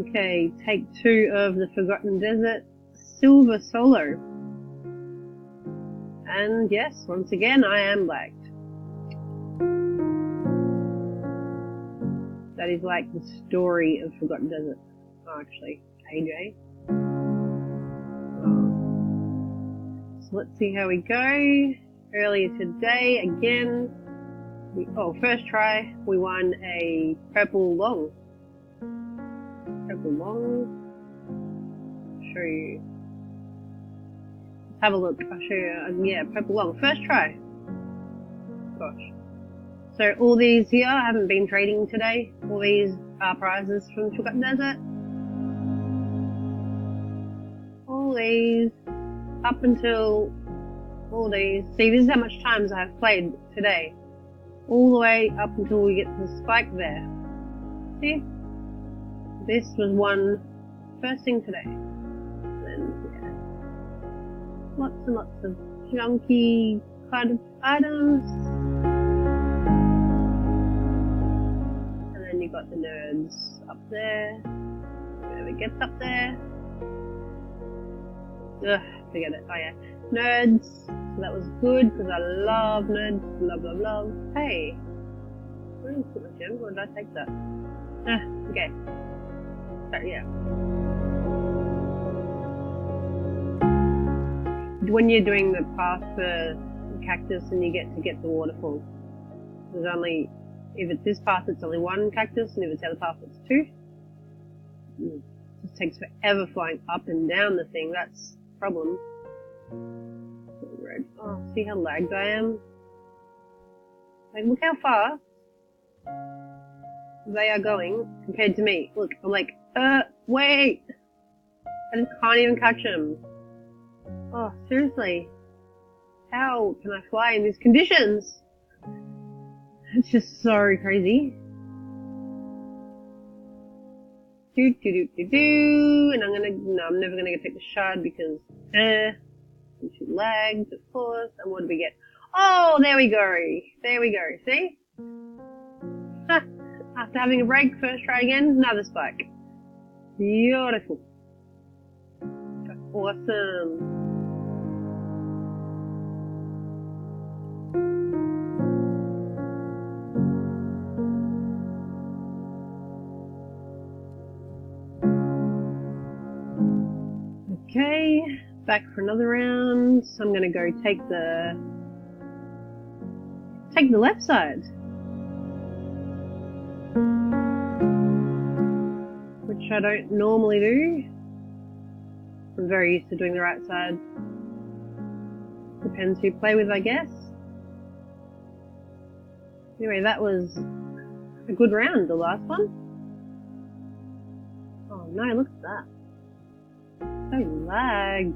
Okay, take 2 of the Forgotten Desert Silver Solo. And yes, once again, I am lagged. That is like the story of Forgotten Desert. Oh, actually, AJ. Oh. So let's see how we go. Earlier today, again, first try, we won a purple long. Purple long. I'll show you. Let's have a look. I'll show you. Yeah, purple long. First try. Gosh. So all these here, I haven't been trading today. All these are prizes from Forgotten Desert. All these, up until all these. See, this is how much times I've played today. All the way up until we get to the spike there. See? This was one first thing today. And yeah. Lots and lots of junky kind of items. And then you got the nerds up there. Whoever gets up there. Ugh, forget it. Oh yeah. Nerds. So that was good because I love nerds. Love, love, love. Hey. Where did I put my gem? Or did I take that? Okay. So yeah. When you're doing the path for the cactus and you get to get the waterfall, there's only, if it's this path it's only 1 cactus, and if it's the other path it's 2. It just takes forever flying up and down the thing, that's the problem. Oh, see how lagged I am? Like, look how fast they are going compared to me. Look, I'm like, wait! I just can't even catch them. Oh, seriously. How can I fly in these conditions? It's just so crazy. And I'm never gonna take the shard because, I'm too lagged, of course. And what do we get? Oh, there we go. There we go. See? After having a break, first try again, another spike. Beautiful. Awesome. Okay, back for another round. So I'm gonna go take the left side, which I don't normally do. I'm very used to doing the right side. Depends who you play with, I guess. Anyway, that was a good round, the last one. Oh no, look at that. So lagged.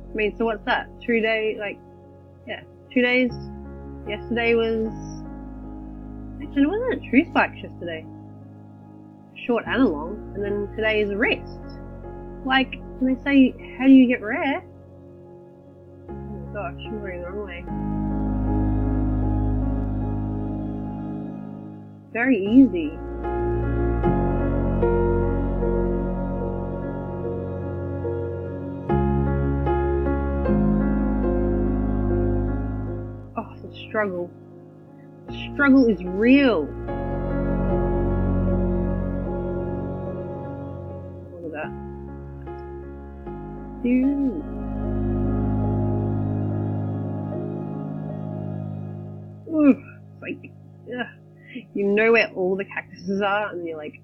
I mean, so what's that? 2 days, 2 days. Yesterday was... Actually, it wasn't a true spike yesterday. Short and a long. And then today is a rest. Like, when they say, how do you get rare? Oh my gosh, I'm going the wrong way. Very easy. Struggle. The struggle is real. Look at that. Dude. Ooh, it's like, you know where all the cactuses are, and you're like,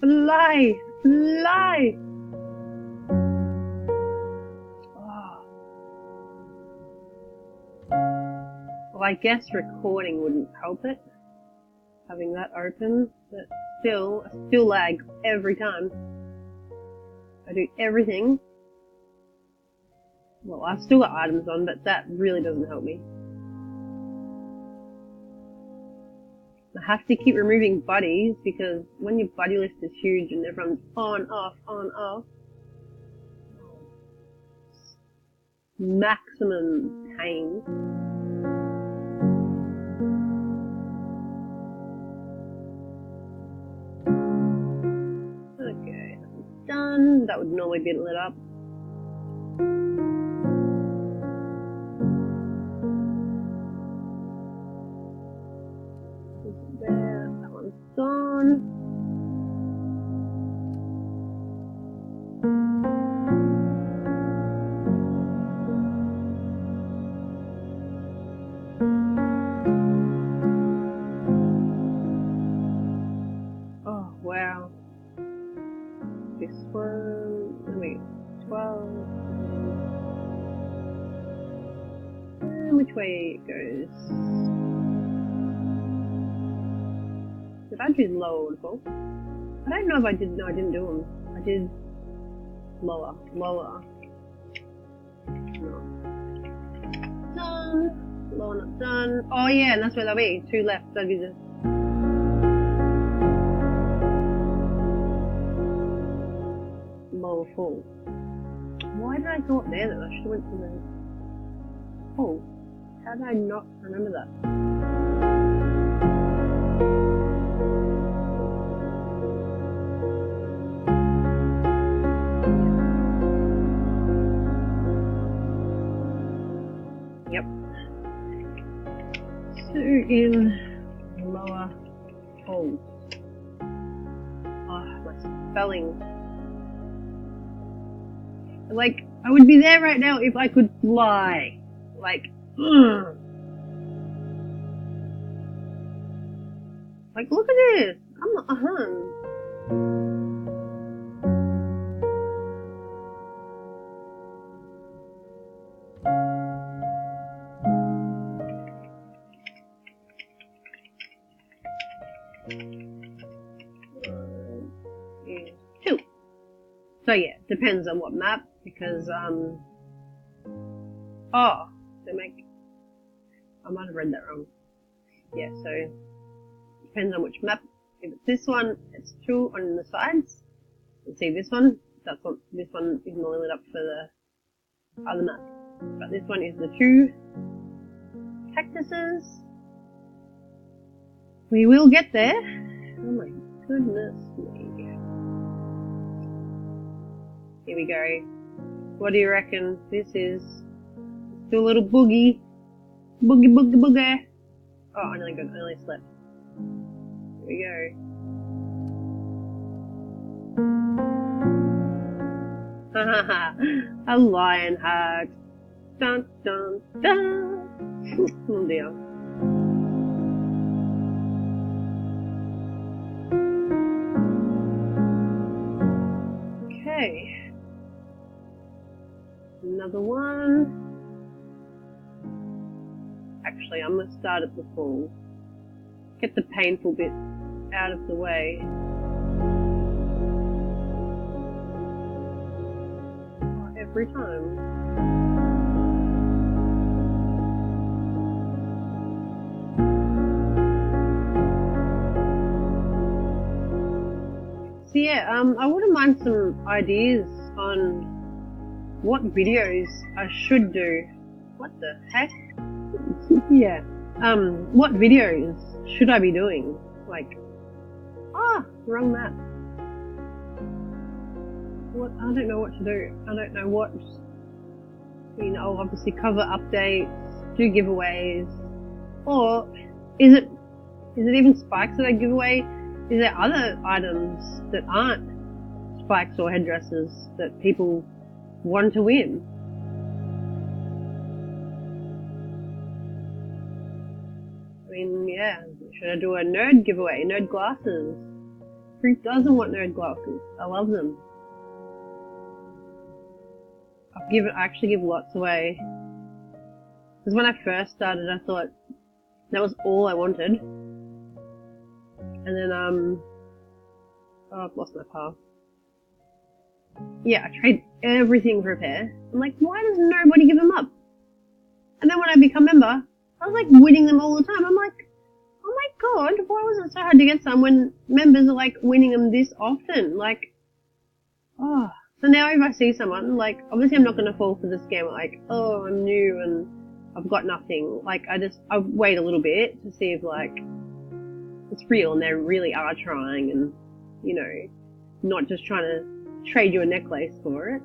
fly, fly. Well, I guess recording wouldn't help it, having that open, but still, I still lag every time. I do everything. Well, I've still got items on, but that really doesn't help me. I have to keep removing buddies, because when your buddy list is huge and everyone's on, off, maximum pain. that would normally be lit up. There, that one's gone. Oh, wow. This one, wait, 12. And which way it goes? Did I do lower or full? I don't know if I did. No, I didn't do them. I did lower. No. Done. Lower not done. Oh yeah, and that's where they'll be. 2 left. That'd be the... lower full. Why did I go up there then? I should have went to the full. How did I not remember that? Yep. 2 in lower full. Oh, my spelling. Like, I would be there right now if I could fly. Like, ugh. Like, look at this. I'm not, Two. So yeah, depends on what map, because, oh, they make, I might have read that wrong. Yeah, so, depends on which map. If it's this one, it's 2 on the sides. You see this one, that's what, this one is more lit up for the other map. But this one is the 2 cactuses. We will get there. Oh my goodness me. Here we go. What do you reckon this is? Do a little boogie. Boogie, boogie, boogie. Oh, I only slept. Here we go. Hahaha. A lion heart. Dun, dun, dun. Oh dear. Okay. Another one. Actually, I'm going to start at the full. Get the painful bit out of the way. Oh, every time. So yeah, I wouldn't mind some ideas on what videos I should do. What the heck? Yeah. What videos should I be doing? Like, wrong map. What? I don't know what to do. I don't know what, I'll obviously cover updates, do giveaways, or is it even spikes that I give away? Is there other items that aren't spikes or headdresses that people want to win? I mean, yeah, should I do a nerd giveaway? Nerd glasses. Who doesn't want nerd glasses? I love them. I actually give lots away. Because when I first started, I thought that was all I wanted. And then, I've lost my path. Yeah, I trade everything for a pair. I'm like, why does nobody give them up? And then when I become member, I was like winning them all the time. I'm like, oh my god, why was it so hard to get some when members are like winning them this often? Like, oh. So now if I see someone, like, obviously I'm not going to fall for the scam, like, oh, I'm new and I've got nothing. Like, I wait a little bit to see if, like, it's real and they really are trying and, not just trying to trade you a necklace for it.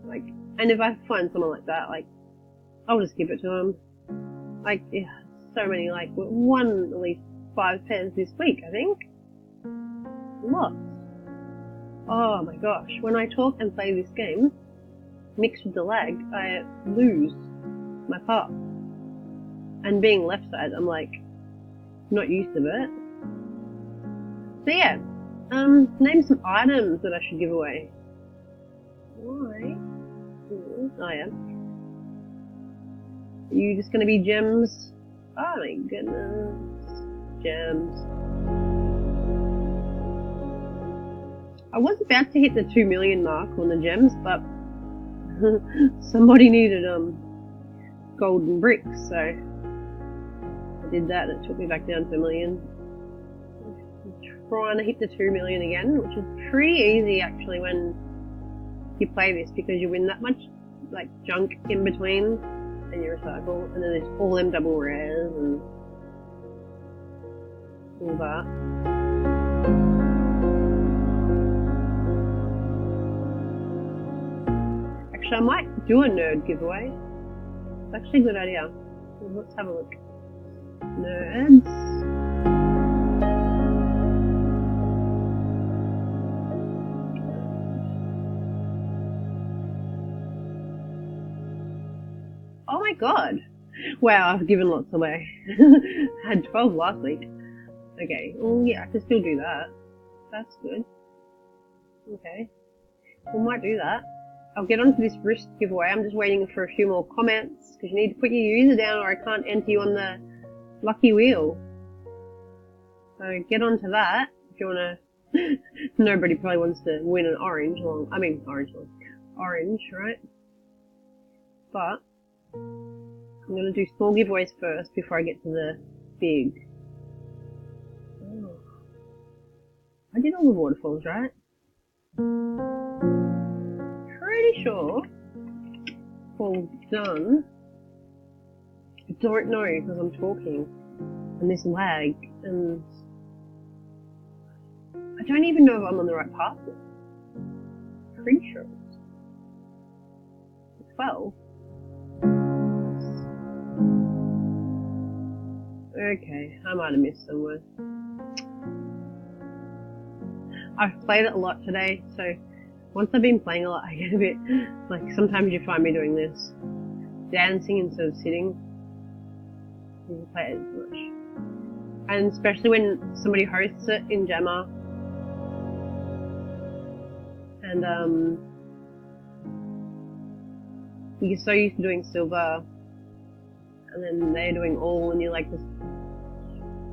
Like, and if I find someone like that, like, I'll just give it to them. Like, yeah, so many, like, won at least 5 pairs this week, I think. Lots. Oh my gosh, when I talk and play this game, mixed with the lag, I lose my path. And being left side, I'm like, not used to it. So yeah, name some items that I should give away. Why? Oh yeah. Are you just gonna be gems? Oh my goodness. Gems. I was about to hit the 2 million mark on the gems, but somebody needed golden bricks, so I did that and it took me back down to 1 million. I'm trying to hit the 2 million again, which is pretty easy actually when you play this, because you win that much like junk in between and you recycle, and then there's all them double rares and all that. Actually, I might do a nerd giveaway. It's actually a good idea. Let's have a look. Nerds. Oh my god! Wow, I've given lots away. I had 12 last week. Okay, well yeah, I can still do that. That's good. Okay. We might do that. I'll get onto this wrist giveaway. I'm just waiting for a few more comments, because you need to put your user down or I can't enter you on the lucky wheel. So get onto that if you wanna. Nobody probably wants to win an orange, orange, right? But I'm gonna do small giveaways first before I get to the big. Oh. I did all the waterfalls, right? Pretty sure all done. I don't know because I'm talking and this lag, and I don't even know if I'm on the right path. Pretty sure it's 12. Okay, I might have missed somewhere. I've played it a lot today, so once I've been playing a lot, I get a bit, like, sometimes you find me doing this, dancing instead of sitting. You can play it as much. And especially when somebody hosts it in Jammer, and you're so used to doing silver, and then they're doing all, and you're like just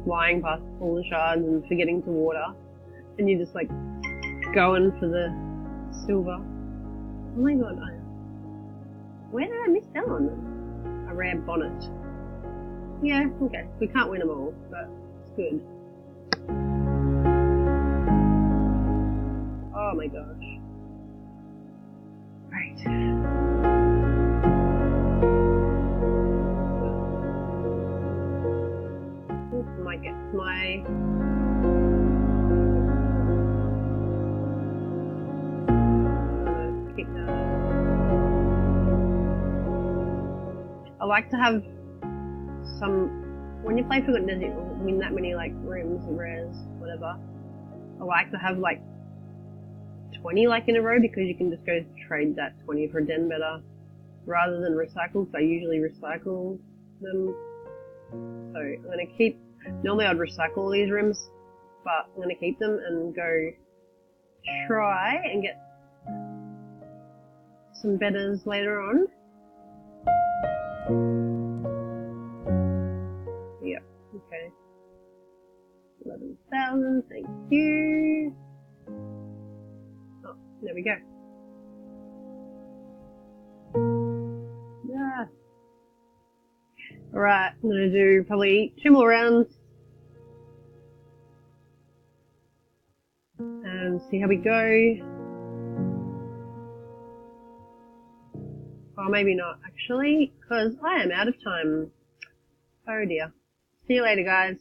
flying past all the shards and forgetting to water, and you're just like going for the silver. Oh my god, where did I miss that one? A rare bonnet. Yeah, okay, we can't win them all, but it's good. Oh my gosh. Right. I might get my I like to have some, when you play Forgotten Desert, you win that many like rooms and rares, whatever. I like to have like 20 like in a row, because you can just go trade that 20 for a den better rather than recycle, because I usually recycle them. So I'm going to keep, normally I'd recycle all these rooms, but I'm going to keep them and go try and get some betters later on. Yep, okay. 11,000, thank you. Oh, there we go. Yeah. Alright, I'm gonna do probably 2 more rounds. And see how we go. Or maybe not, actually, because I am out of time. Oh dear. See you later, guys.